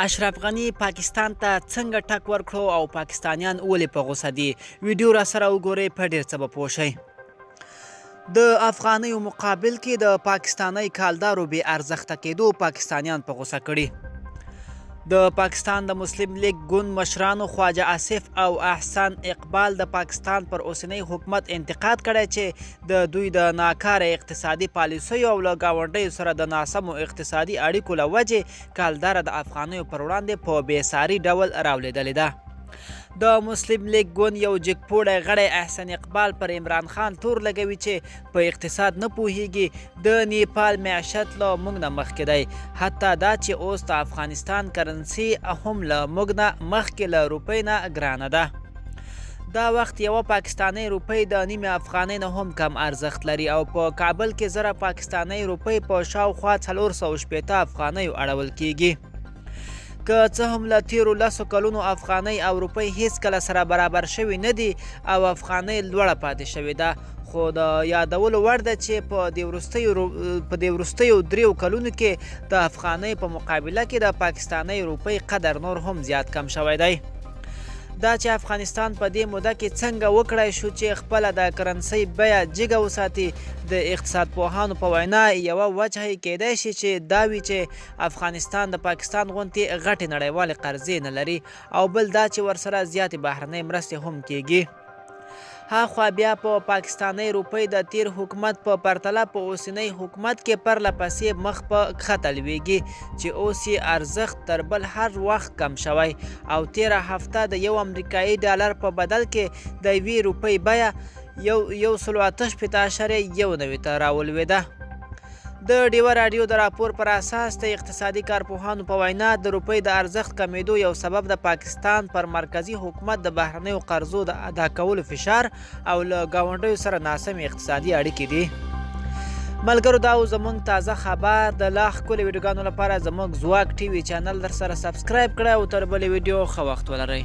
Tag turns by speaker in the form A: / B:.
A: اشرف غنی پاکستان ته څنګه ټک ورکړو او پاکستانیان ولې په غوسه دي؟ ویډیو را سره وګورئ، په ډېر څه به پوه شئ. د افغانیو مقابل کې د پاکستاني کالدارو بې ارزښته کېدو پاکستانیان په غوسه کړي. د پاکستان د مسلم لیگ ګوند مشرانو خواجه آصف او احسان اقبال د پاکستان پر اوسنی حکومت انتقاد کړی چې د دوی د ناکاره اقتصادي پالیسیو او له ګاونډیو سره د ناسمو اقتصادي اړیکو له وجې کالداره د افغانیو پر وړاندې په بېساري ډول راولیدلې ده. د مسلم لیگ ګوند یو جګپوړی غړی احسان اقبال پر عمران خان تور لګوي چې په اقتصاد نه پوهیږي. د نیپال معیشت له موږ نه مخکې دی، حتی دا چې اوس د افغانستان کرنسي هم له موږ نه مخکې له روپۍ نه ګرانه ده. دا وخت یوه پاکستاني روپۍ د نیمې افغانۍ نه هم کم ارزښت لري او په کابل کې زره پاکستاني روپۍ په شاوخوا 480 افغانیو اړول کیږي. که څه هم له تیرو 10 کلونو افغانۍ او روپۍ هیڅکله سره برابر شوي نه دي او افغانۍ لوړه پاتې شوې ده، خو د یادولو وړ ده چې په دې وروستیو 3 کلونو کې د افغانۍ په مقابله کې د پاکستاني روپۍ قدر نور هم زیات کم شوی دی. دا چې افغانستان په دې موده کې څنګه وکړای شو چې خپله د کرنسۍ بیه جګه وساتي، د اقتصاد پوهانو په وینا یوه وجه یې کیدای شي چې دا وي چې افغانستان د پاکستان غوندې غټې نړیوالې قرضې نه لري او بل دا چې ورسره زیاتې بهرنۍ مرستې هم کیږي. هاخوا بیا په پاکستاني روپۍ د تیر حکومت په پرتله په اوسنی حکومت کې پرله پسې مخ په کښته لویږي چې اوس یې ارزښت تر بل هر وخت کم شوی او تیره هفته د 1 امریکایي ډالر په بدل کې د یوې روپۍ بیه 168.19 ته راولوېده. د ډیوه راډیو د راپور پر اساس د اقتصادي کارپوهانو په وینا د روپۍ د ارزښت کمیدو یو سبب د پاکستان پر مرکزی حکومت د بهرنیو قرضو د ادا کولو فشار او له ګاونډیو سره ناسمې اقتصادي اړیکې دي. ملګرو، دا زموږ تازه خبر. د لا ښکلې ویډیوګانو لپاره زموږ ځواک ټي وي چینل در سره سبسکرایب کړئ او تر بلې ویډیو ښه وخت ولرئ.